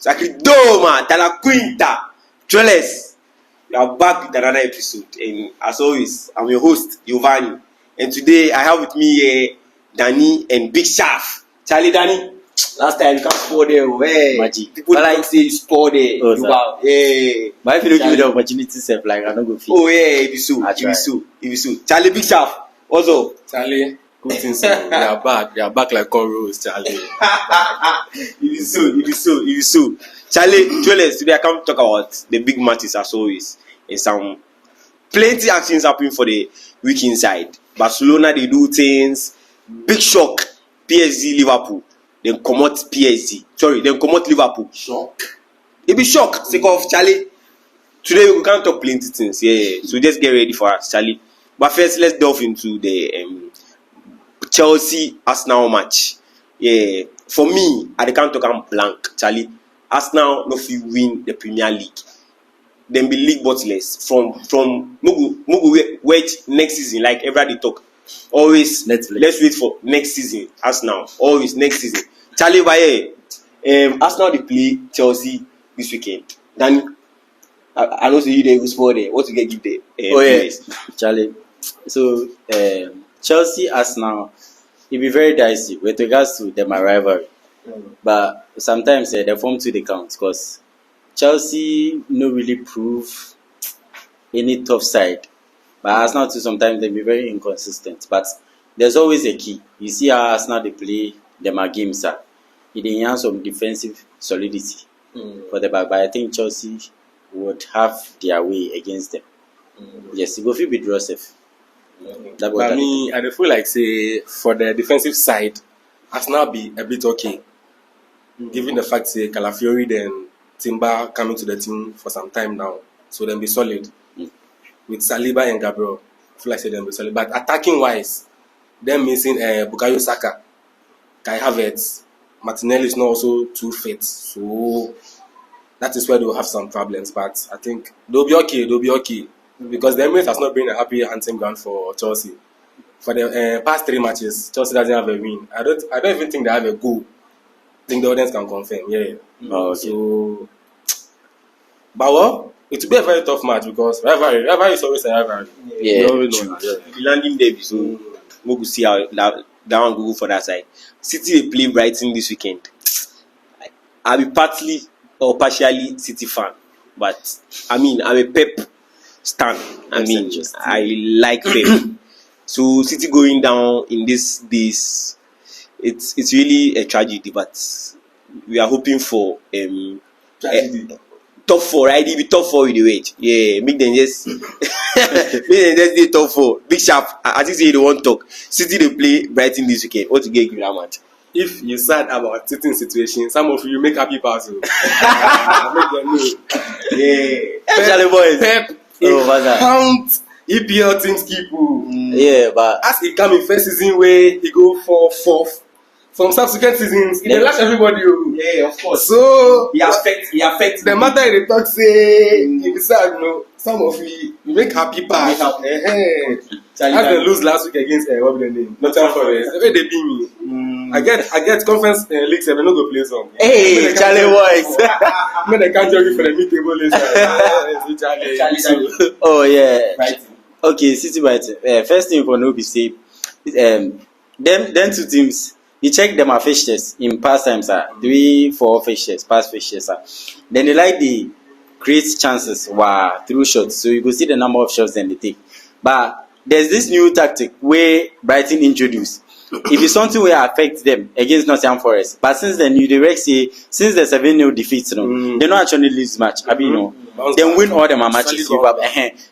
Sakidoma, Tala Quinta, Joles. We are back with another episode, and as always, I'm your host, Giovanni. And today I have with me here Danny and Big Shaft. Charlie, Danny, last time you can't score there. Magic. People like say you score there. Oh, yeah. But if you don't give me the opportunity, self, like I don't go feel. Oh yeah, it be so. Charlie, Big Shaft, what's up? Charlie, good things. We are back. We are back like corals, Charlie. It is so. Charlie, Joles, today I come to talk about the big matches as always. And some plenty actions happening for the week inside. Barcelona, they do things. Big shock. PSG, Liverpool. Then come out PSG. Then come out Liverpool. Shock. It be shock. Sake of Charlie. Today we can't talk plenty things. Yeah. So just get ready for us, Charlie. But first, let's delve into the Chelsea Arsenal match. Yeah. For me, I can't talk. I'm blank, Charlie. Arsenal no fit win the Premier League. Then be league butless from Mugu wait next season. Like everybody talk. Always let's wait for next season. Arsenal always next season. Charlie Baye, Arsenal they play Chelsea this weekend. Then I know you they go score there. What you get give there? Yes, Charlie. So Chelsea Arsenal, it be very dicey with regards to them rivalry. But sometimes they form to the count because Chelsea no really prove any tough side. But Arsenal too sometimes they be very inconsistent. But there's always a key. You see how Arsenal they play them games are. It enhance some defensive solidity for the back. But I think Chelsea would have their way against them. Yes, it go fit be draw safe. But I mean, I feel like say for the defensive side, Arsenal be a bit okay. Given the fact say Calafiori then Timber coming to the team for some time now, so then be solid with Saliba and Gabriel. I feel like say them be solid, but attacking wise, them missing Bukayo Saka, Kai Havertz, Martinelli is not also too fit, so that is where they will have some problems. But I think they'll be okay because the Emirates has not been a happy hunting ground for Chelsea. For the past 3 matches, Chelsea doesn't have a win. I don't even think they have a goal. I think the audience can confirm. Yeah. Okay. So, but well, it will be a very tough match because rivalry is always a rivalry. Yeah. Landing Derby, so we will see how that one go for that side. City they play Brighton this weekend. I'll be partly or partially City fan, but I mean I'm a Pep stan. I like Pep. So City going down in this days, it's really a tragedy. But we are hoping for top 4, right? It be top 4 with the wage. Yeah, make them just do top 4. Big Sharp, I think they won't talk. City they play Brighton this weekend. What to get give that match? If you sad about certain situation, some of you make happy pass. Make them know. Yeah, Charlie boys. Pep count EPL teams keep. Yeah, but as he come in first season where he go for 4th. From subsequent seasons, he lash everybody. Yeah, of course. So he affects. The matter they talk say you decide, some of you make happy pass. As they lose last week against what be the name? Nottingham Forest. Where they beat me. I get conference league 7 no go play some. Hey, Charlie boys. No, they can't join you for the mid-table later. Charlie. Oh yeah. Right. Okay, City Brighton. First thing for no be say, them 2 teams. You check them fixtures in past times, 3-4 fixtures, past fixtures. Then they like the create chances through shots. So you go see the number of shots then they take. But there's this new tactic where Brighton introduced. If it's something will affect them against Nottingham Forest. But since then, you direct say, since the 7-0 defeats, they don't actually lose match. They win all them matches.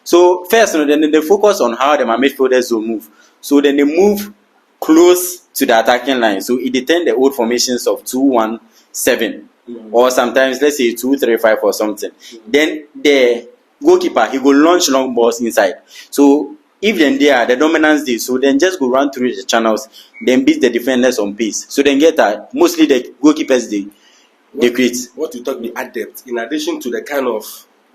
So first, then they focus on how the midfielders will move. So then they move close to the attacking line. So it determines the old formations of 2-1-7 or sometimes let's say 2-3-5 or something. Then the goalkeeper he go launch long balls inside. So if then they are the dominance day, so then just go run through the channels, then beat the defenders on pace. So then get that mostly the goalkeepers they create. What you talk be adept in addition to the kind of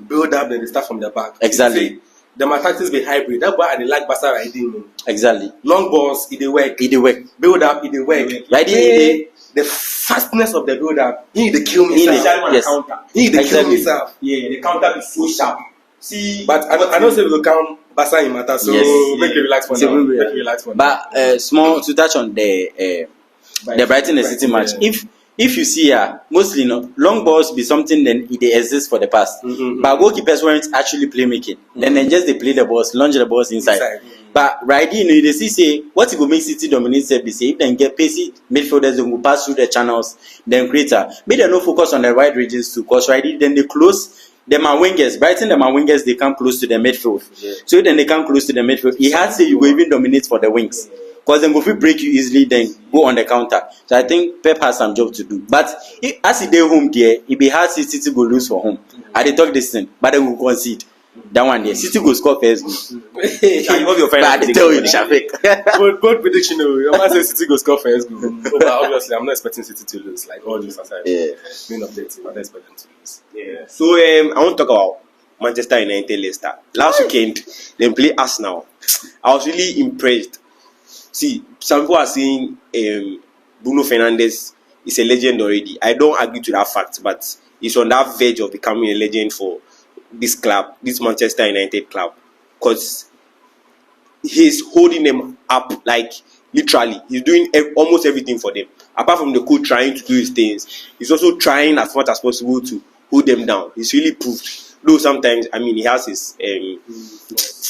build up that they start from the back. Exactly. The tactics be hybrid. That's why I like Barca riding. Exactly. Long balls, it work. It work. Build up, it work. Riding the fastness of the build-up. He need to kill me. Yes. He need to kill himself. Yeah, the counter is so sharp. See, But I don't say we will count Basa in matter, so Yes. make you relax for So now. we- Make you relax for now. But small to touch on the Brighton and City match. If you see mostly long balls be something then they exist for the past. But goalkeepers weren't actually playmaking. Then just they play the balls, launch the balls inside. But right, they see say what it will make City dominate say if then get pacey midfielders, they will pass through the channels, then create maybe they no focus on the wide regions too, because right then they close. Them are wingers. Brighton, them are wingers. They come close to the midfield. So then they come close to the midfield. He had to say you go even dominate for the wings, because then go fit break you easily. Then go on the counter. So I think Pep has some job to do. But as he dey home there, it be hard City go lose for home. I dey talk this thing, but they will concede. That one there, City go score first goal. and what your But I dey tell you, Shafik. Bold prediction. Your man says City go score first goal. But obviously, I'm not expecting City to lose. Like all this aside, being of the team, I'm not expecting to lose. Yeah. So I want to talk about Manchester United Leicester. Last weekend they play Arsenal. I was really impressed. See, some people are saying Bruno Fernandes is a legend already. I don't agree to that fact, but he's on that verge of becoming a legend for this club, this Manchester United club, because he's holding them up, like literally. He's doing almost everything for them. Apart from the coach trying to do his things, he's also trying as much as possible to hold them down. He's really proved. Though sometimes, I mean, he has his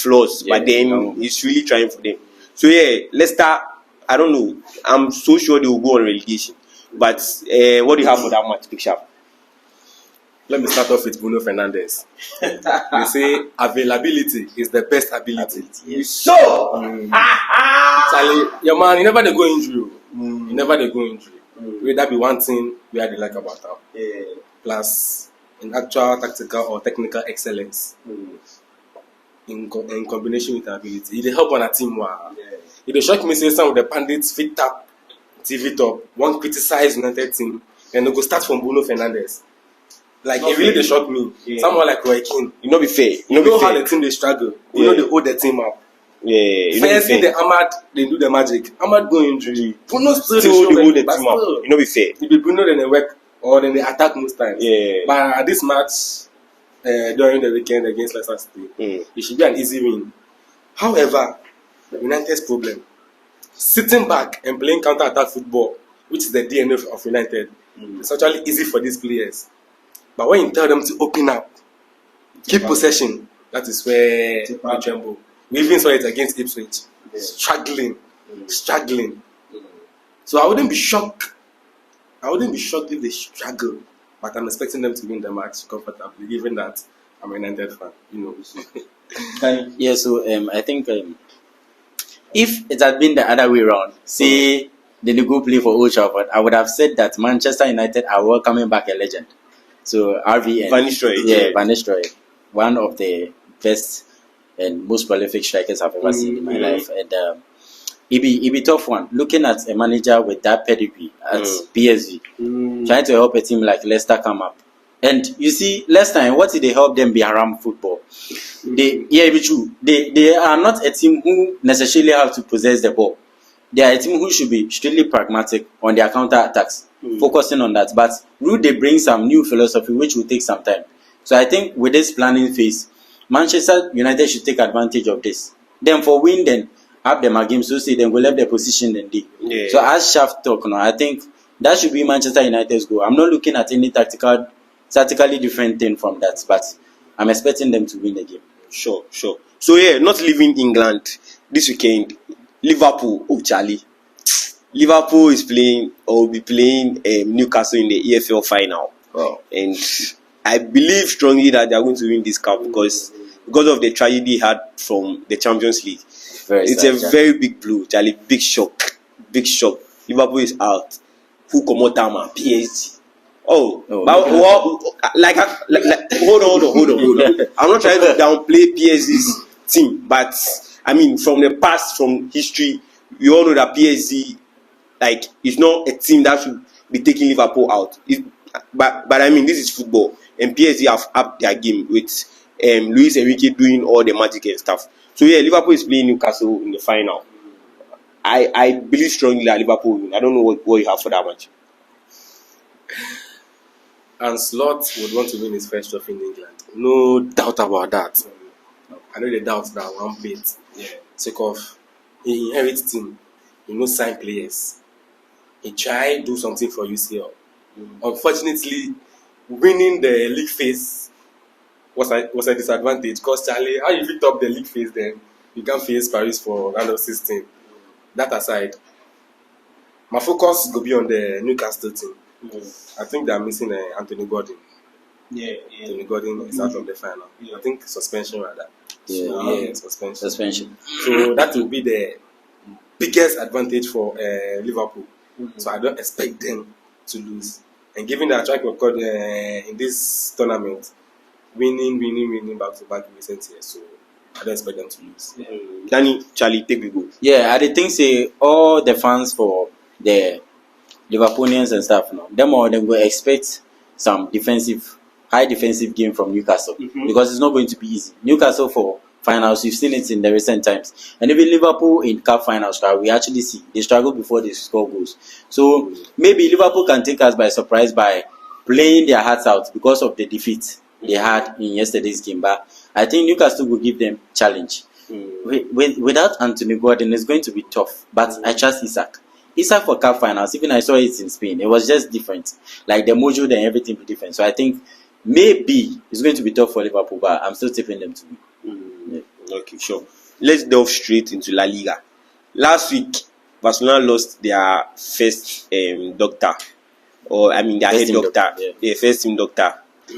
flaws, but then he's really trying for them. So Leicester, I don't know. I'm so sure they will go on relegation. But what do you have for that match, Big Sharp? Let me start off with Bruno Fernandes. They say availability is the best ability. So, Charlie, your man, you never dey go injury. You never dey go injury. Will that be one thing we had to like about him? Plus, in actual tactical or technical excellence, in combination with ability, it dey help on a team. It dey shock me say some of the pundits fit tap TV top, one criticize United team, and they go start from Bruno Fernandes. Like it really dey shock me. Someone like Roy Keane, you know, be fair. you know how the team they struggle. You know they hold the team up. You First thing the Ahmad they do the magic. Ahmad go injury. Bruno still dey Still show hold the but team up. still, You know, be fair. if be Bruno then they work or then they attack most times. But at this match during the weekend against Leicester City, it should be an easy win. However, United's problem, sitting back and playing counter-attack football, which is the DNA of United, it's actually easy for these players. But when you tell them to open up, keep possession, that is where they tremble. We even saw it against Ipswich, struggling. So I wouldn't be shocked. If they struggle, but I'm expecting them to win the match comfortably, given that I'm a United fan. You know. So I think if it had been the other way around, say they go play for Old Trafford, I would have said that Manchester United are welcoming back a legend. So RVN, Van Nistelrooy. Van Nistelrooy, one of the best and most prolific strikers I've ever seen in my life, and it be tough one. Looking at a manager with that pedigree at PSV, trying to help a team like Leicester come up, and you see Leicester, what did they help them be around football? It be true. They are not a team who necessarily have to possess the ball. They are a team who should be strictly pragmatic on their counter attacks, focusing on that. But Rude, they bring some new philosophy which will take some time. So I think with this planning phase, Manchester United should take advantage of this. Then for win, then have them a game, so say then go left their position then they. So as Shaft talk now, I think that should be Manchester United's goal. I'm not looking at any tactically different thing from that, but I'm expecting them to win the game. Sure. So not leaving England this weekend. Liverpool, Charlie. Liverpool is playing or will be playing Newcastle in the EFL final. And I believe strongly that they are going to win this cup because of the tragedy had from the Champions League. It's a very big blow, Charlie. Big shock. Liverpool is out. Who come out PSG? Hold on. I'm not trying to downplay PSG's team, but I mean, from the past, from history, you all know that PSG, like, is not a team that should be taking Liverpool out. But I mean, this is football, and PSG have upped their game with Luis Enrique doing all the magic and stuff. So Liverpool is playing Newcastle in the final. I believe strongly that Liverpool will win. I don't know what you have for that match. And Slot would want to win his first trophy in England. No doubt about that. I know the doubt that one bit. Yeah. Sake of he inherits team, he knows sign players. He tried do something for UCL. Unfortunately, winning the league phase was a disadvantage because Charlie, how you picked up the league phase then you can't face Paris for round of 16. That aside, my focus will be on the Newcastle team. I think they are missing Anthony Gordon. Yeah. Anthony Gordon is out of the final. I think suspension rather. Yeah. Suspension. So that will be the biggest advantage for Liverpool. So I don't expect them to lose. And given their track record in this tournament, winning back to back in recent years, so I don't expect them to lose. Danny, Charlie, take the go. Yeah, I think say all the fans for the Liverpoolians and stuff now, them will expect some high defensive game from Newcastle because it's not going to be easy. Newcastle for finals, you've seen it in the recent times, and even Liverpool in cup finals, we actually see they struggle before they score goals. So maybe Liverpool can take us by surprise by playing their hearts out because of the defeat they had in yesterday's game. But I think Newcastle will give them challenge. Without Anthony Gordon, it's going to be tough. But I trust Isaac. Isaac for cup finals, even I saw it in Spain, it was just different. Like the mojo and everything be different. So I think maybe it's going to be tough for Liverpool, but I'm still tipping them to win. Okay, sure. Let's delve straight into La Liga. Last week, Barcelona lost their first doctor, or I mean their head doctor, their first team doctor,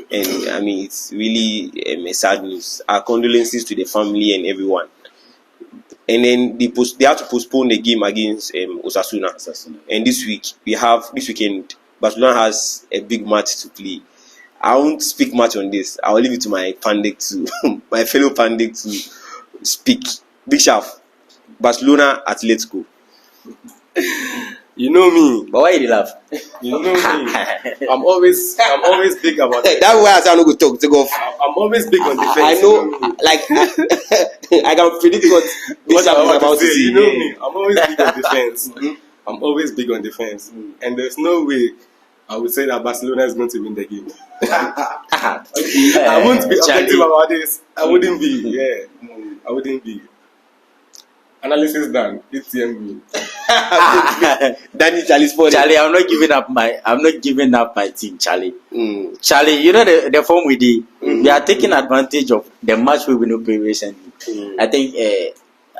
and I mean it's really a sad news. Our condolences to the family and everyone. And then they have to postpone the game against Osasuna. And this weekend, Barcelona has a big match to play. I won't speak much on this. I will leave it to my pundit my fellow pundit to speak. Big Sharp, Barcelona, Atletico. You know me. But why you laugh? You know me. I'm always big about it. That's why I say I'm not going to take off. I'm always big on defense. I know, like, I can predict what I'm about to say. You know me. I'm always big on defense. I'm always big on defense. And there's no way I would say that Barcelona is going to win the game. I won't be objective about this. I wouldn't be. Yeah. I wouldn't be. Analysis done. It's me. Danny, Charlie, I'm not giving up my team, Charlie. Charlie, you know the form we did. They are taking advantage of the match we will play recently. I think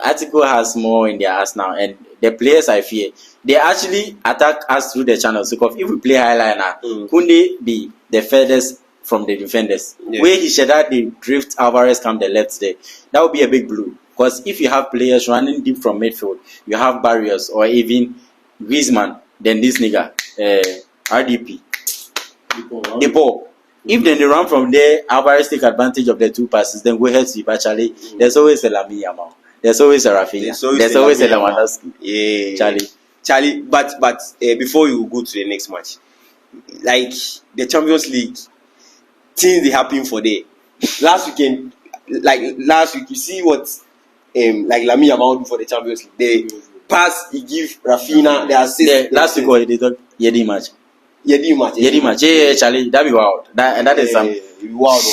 Atletico has more in their ass now, and the players I fear they actually attack us through the channels. Because if we play highliner, Kunde be the furthest from the defenders. Where he should have the drift Alvarez come the left there, that would be a big blue. Because if you have players running deep from midfield, you have barriers or even Griezmann, then this nigga, RDP, Depot. If then they run from there, Alvarez take advantage of the two passes, then go ahead to Ibachale. There's always a Lamine Yamal. There's always a Rafinha. There's always a Lewandowski. Yeah, Charlie. But before you go to the next match, like the Champions League, things they happen for there. Last week, you see what like Lamine Yamal do for the Champions League. The pass he give Rafinha, the assist. Last week they talk Yedi match. Yeah, Charlie, that be wild. That is some wild.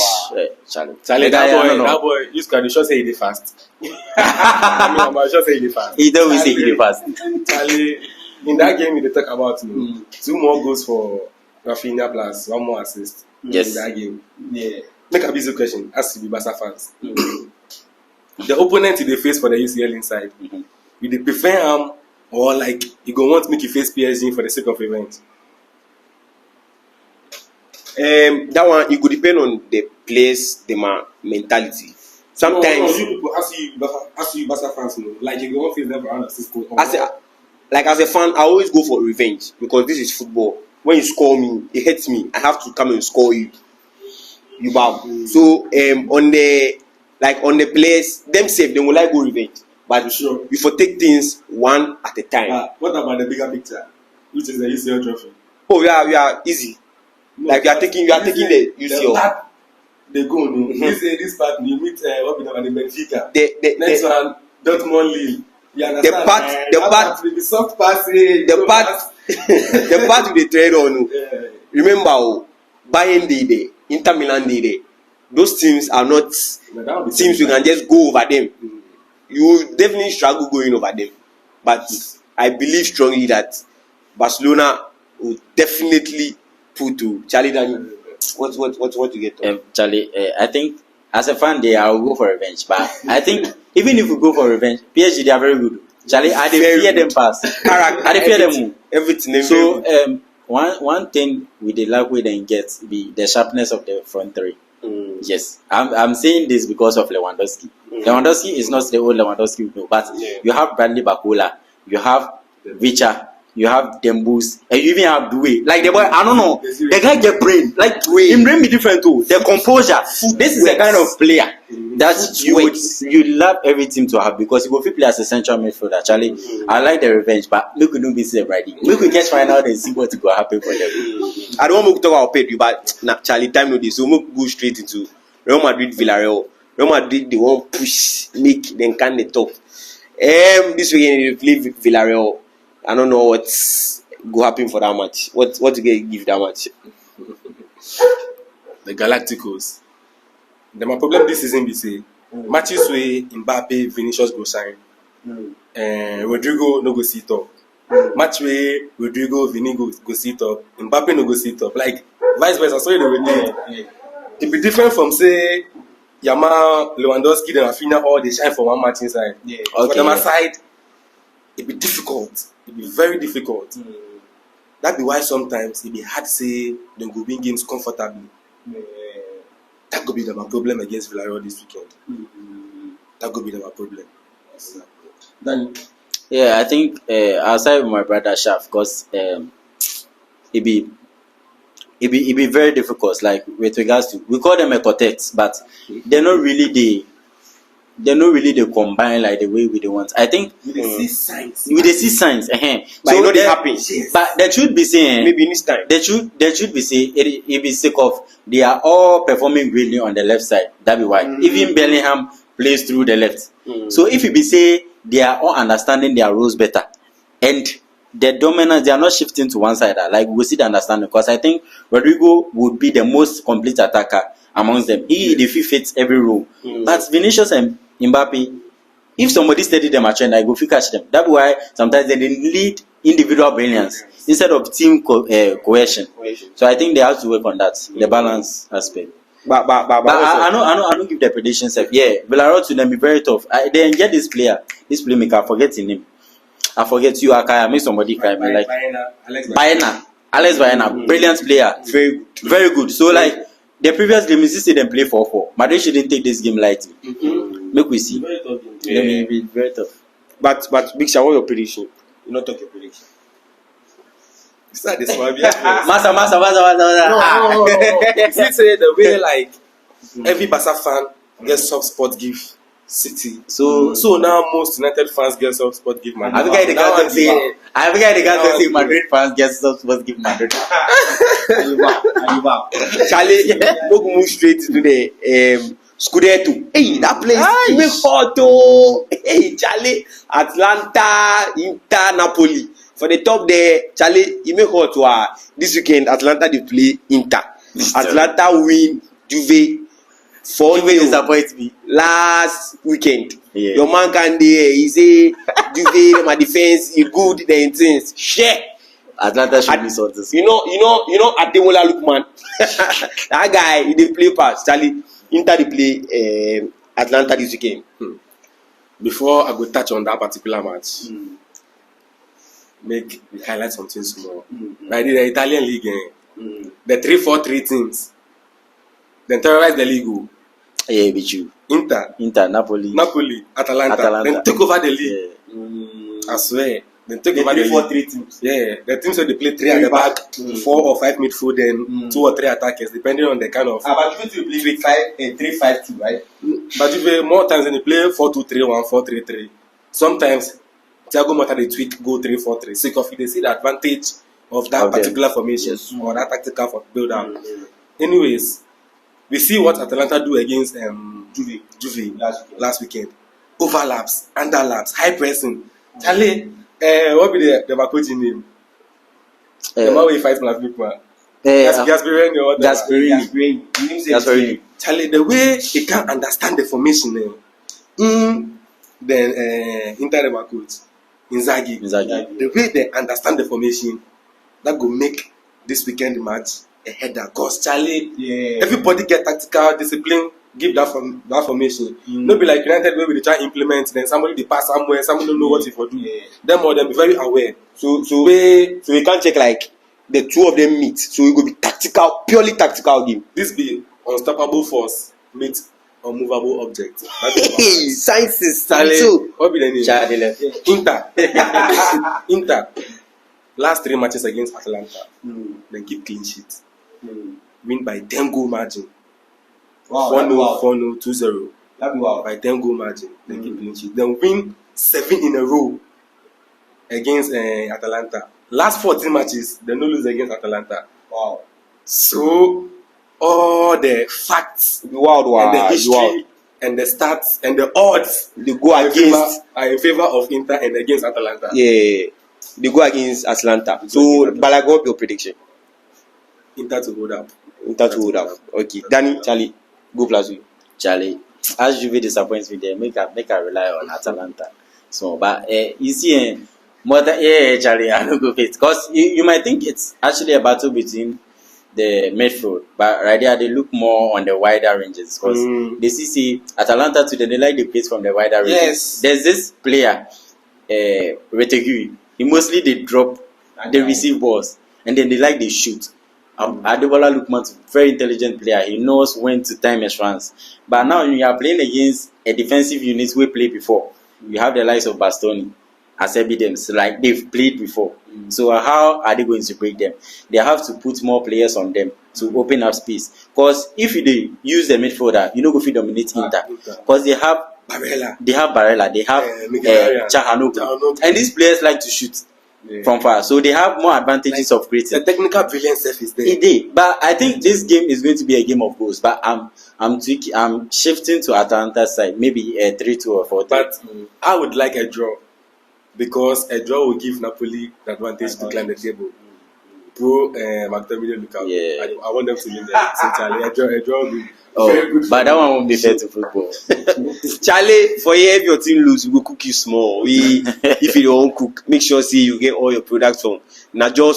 Charlie, that boy, you can sure say he did fast. I'm sure say he did fast. He don't say he did fast. Charlie, in that game they talk about 2 more goals for Rafinha plus 1 more assist. Yes. In that game. Yeah. Make a busy question. Ask the Barca fans. The opponent they face for the UCL inside, you they prefer him or like you go want to make you face PSG for the sake of event? That one it could depend on the players, the mentality. Sometimes you people ask you Barca fans know, like you go want to face them for round of 16. As a fan, I always go for revenge because this is football. When you score me, it hurts me. I have to come and score you. You bow. So on the players, themselves, they will like go revenge. But sure, you for take things one at a time. What about the bigger picture, which is the UCL trophy? Oh, we are easy. No, like you are taking the UCL. They go no. This part you meet what we know the Benfica. The next one Dortmund Lille. You understand? The part the soft pass. The part with the trade on. remember, Bayern dey there, Inter Milan dey there. Those teams are not teams you can just go over them. You will definitely struggle going over them. But I believe strongly that Barcelona will definitely put to Charlie. Daniel, what you get? Charlie, I think as a fan, I will go for revenge. But I think even if we go for revenge, PSG they are very good. Charlie, I fear them pass. I fear them. Everything. So one thing with the luck we then get be the sharpness of the front three. Yes, I'm saying this because of Lewandowski. Lewandowski is not the old Lewandowski we know, but you have Bradley Bacola, you have Vicha, you have Dembus, and you even have Doué. Like the boy, I don't know, the guy get brain. Like him brain be different too. The composure. This is the kind of player that you love every team to have because he will play as a central midfielder. Charlie, I like the revenge, but we could do this already. We could just find out and see what will happen for them. I don't want to talk about Pedro, but Charlie, time no this, so we'll go straight into Real Madrid, Villarreal. Real Madrid, they won't push, make them can the top. This weekend they play Villarreal. I don't know what's go happen for that match. What you give that match? The Galacticos. The my problem this season be say matches where Mbappe, Vinicius go sign, Rodrigo no go sit up. Match where Rodrigo, Vini go sit up, Mbappe no go sit up. Like vice versa. So they rotate. It be different from say Yamal, Lewandowski, then Rafinha all they shine for one match inside. Yeah. For them side, it be difficult. It be very difficult. That be why sometimes it be hard to say them go win games comfortably. That could be the problem against Villarreal this weekend. That could be the problem. Then, yeah, I think I'll side with my brother Shaf because it be very difficult. Like with regards to we call them a quartet, but they're not really the combine like the way we the want. I think We see signs. we dey see signs. But So you know they there- happen. But the truth be saying, Maybe this time. the truth be say it be sake of they are all performing greatly on the left side. That be why even Bellingham plays through the left. So if you be say they are all understanding their roles better and the dominance they are not shifting to one side. Like we see the understanding because I think Rodrigo would be the most complete attacker amongst them. He fits every role. But Vinicius and Mbappe, if somebody steady them at trend, I go fit catch them. That's why sometimes they need individual brilliance instead of team cohesion. So I think they have to work on that, the balance aspect. But I don't give the predictions. Yeah, Villarreal to them be very tough. They get this playmaker. I forget his name. I forget you. I make somebody cry me like Alex Baena, brilliant player, very good. So like the previous game, you see them play 4-4. Madrid shouldn't take this game lightly. Make we see. Very tough game. Yeah, be very tough. But Big Sha, what's your prediction? You not talk your prediction. Start this one. Massa. No. See, say the way like every Barca fan gets soft spot give City. So now most United fans get soft spot give Madrid. I think I say Madrid fans get supposed to give Madrid. Charlie, we'll move straight to the Scudetto. Hey, that place make hot oh. Hey, Charlie, Atlanta, Inter, Napoli. For the top there, Charlie, you make hot wow. This weekend, Atlanta they play Inter. Atlanta win Juve. Juve disappoint me. Last weekend. Yeah. Your man can there. He say Juve, my defense, he good, the things. Share. Atlanta should be sorted. You know, Ademola Lookman. That guy, he dey play pass. Charlie, Inter they play Atlanta this weekend. Before I go touch on that particular match, make we highlight something small. Like the Italian league, the 3-4-3 teams, then terrorize the league. oh. Yeah, be true. Inter, Napoli, Atalanta, then take over the league. Yeah. I swear. Then take over the league. teams. Yeah, the teams where they play 3 at the back, 4 or 5 midfield, then 2 or 3 attackers, depending on the kind of. But you play 3-5-2, right? But if more times than they play 4-2-3-1, 4-3-3. Sometimes Thiago Motta they tweak go 3-4-3. Sake of it, they see the advantage of that particular formation or that tactical for build up. Anyways, we see what Atalanta do against Juve last weekend. Overlaps, underlaps, high pressing. Charlie, what be the coaching name? The man where he fights last week, man. Gasperini or whatever. Gasperini. Charlie, the way he can't understand the formation, then Inter coach Inzaghi. The way they understand the formation, that will make this weekend match a header. Cause Charlie, everybody get tactical discipline. Give that formation. No be like United where we try implement, then somebody they pass somewhere, somebody don't know what it for do. Them or them be very aware. So we can't check like the two of them meet. So it will be tactical, purely tactical game. This be unstoppable force meet unmovable object. Hey, sciences. What be the name? Inter. Last 3 matches against Atalanta, they keep clean sheet. Win by 10 goal margin. 4-0, 4-0, 2-0. By 10 goal margin, they keep clean sheet. Then win 7 in a row against Atalanta. Last 14 matches, they no lose against Atalanta. Wow. So all the facts and the history and the stats and the odds they go are in favor of Inter and against Atalanta. Yeah, they go against Atalanta. So, Balaga, what's your prediction? Inter to hold up. Okay, Danny, Charlie, go plus you. Charlie, as Juve disappoints me there, make I rely on Atalanta. So, but you see, Charlie, I don't go fit because you might think it's actually a battle between the midfield, but right there they look more on the wider ranges because they see Atalanta today they like the pace from the wider ranges. Yes. There's this player, Retegui. He mostly they drop, they receive balls, and then they like they shoot. Adebola Lookman's very intelligent player. He knows when to time his runs. But now you are playing against a defensive unit we played before. You have the likes of Bastoni as evidence, like they've played before. So how are they going to break them? They have to put more players on them to open up space. Because if they use the midfielder, you know go fit dominate Inter. Because they have Barella, they have Chahanoku. And these players like to shoot from far. So they have more advantages of creating. The technical brilliance is there. It did. But I think this game is going to be a game of goals. But I'm shifting to Atalanta's side. Maybe a 3-2 or 4-3. But I would like a draw. Because a draw will give Napoli the advantage to climb the table. Pro Maximilian Lukaku. Yeah. I want them to win there. A draw will be very good. But that one won't be fair to football. Charlie, for you, if your team lose, we will cook you small. If you don't cook, make sure you get all your products from Najor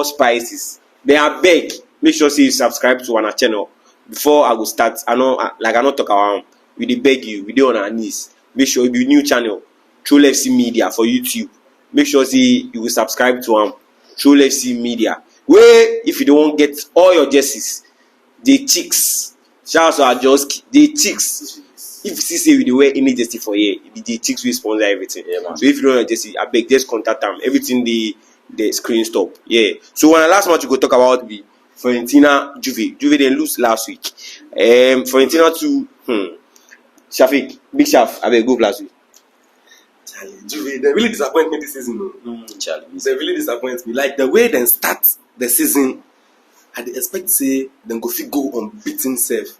Spices. Then I beg, make sure you subscribe to our channel before I go start. I not talk around. We beg you, we do on our knees. Make sure you be new channel. Troll FC Media for YouTube. Make sure you will subscribe to Troll FC Media. Where if you don't get all your jerseys, the chicks, shout out to Ajoski, the chicks. If you say we wear any jersey for here, the chicks will sponsor everything. Yeah, so if you don't have jersey, I beg just contact them. Everything the screen stop. Yeah. So when the last match we go talk about the Fiorentina Juve. Juve didn't lose last week. Fiorentina to Shafiq, Big Shaf, I beg go last week. Juve, they really disappoint me this season. Charlie, they really disappoint me. Like the way they start the season, I expect say them go fit go unbeaten safe.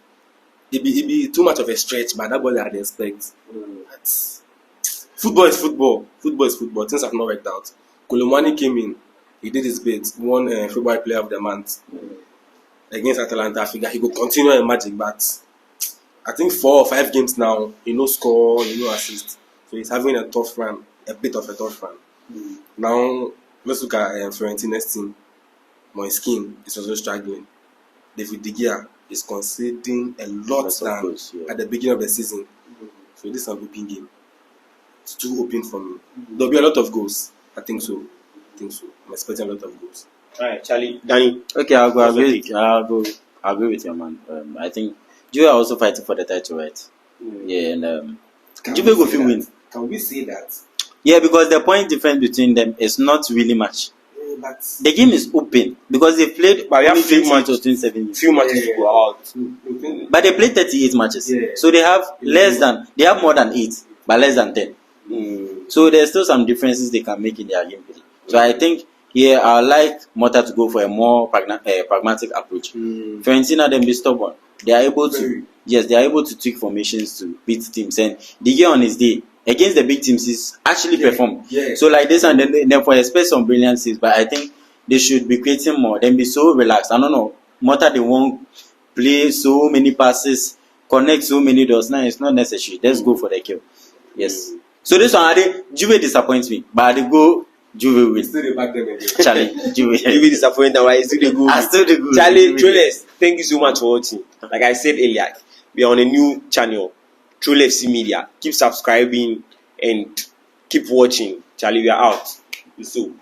It be too much of a stretch, but that's what I expect. Football is football. Football is football. Things have not worked out. Kolomani came in. He did his bit. Won February Player of the Month against Atalanta. I figure he will continue in magic, but I think 4 or 5 games now, he no score, he no assist. So he's having a tough run, a bit of a tough run. Now, let's look at Fiorentina's team. Moiskin is also struggling. David De Gea is conceding a lot than at the beginning of the season. So this is an open game. It's too open for me. There'll be a lot of goals. I think so. I'm expecting a lot of goals. Alright, Charlie, Danny. Okay, I'll agree with your man. I think Juve are also fighting for the title, right? Yeah, and Juve will win. Can we say that? Yeah, because the point difference between them is not really much. But the game is open because they played only few matches or 27 few matches to go out. But they played 38 matches. Yeah. So they have more than 8, but less than 10. So there's still some differences they can make in their gameplay. So I think I like Mota to go for a more pragmatic approach. Fiorentina then be stubborn. They are able to tweak formations to beat teams, and the year on his day against the big teams is actually performed. Yeah. So like this, and then for expect some brilliances, but I think they should be creating more. Then be so relaxed. I don't know. Mota they won't play so many passes, connect so many doors. No, it's not necessary. Let's go for the kill. Yes. So this one, Juve disappoints me, but I go Juve win. Still the back them again. Charlie, Juve. You will disappoint them. Why? Still the good. I still the good. Charlie, Trollers, thank you so much for watching. Like I said earlier, we are on a new channel, Troll FC Media. Keep subscribing and keep watching. Charlie, we are out. So.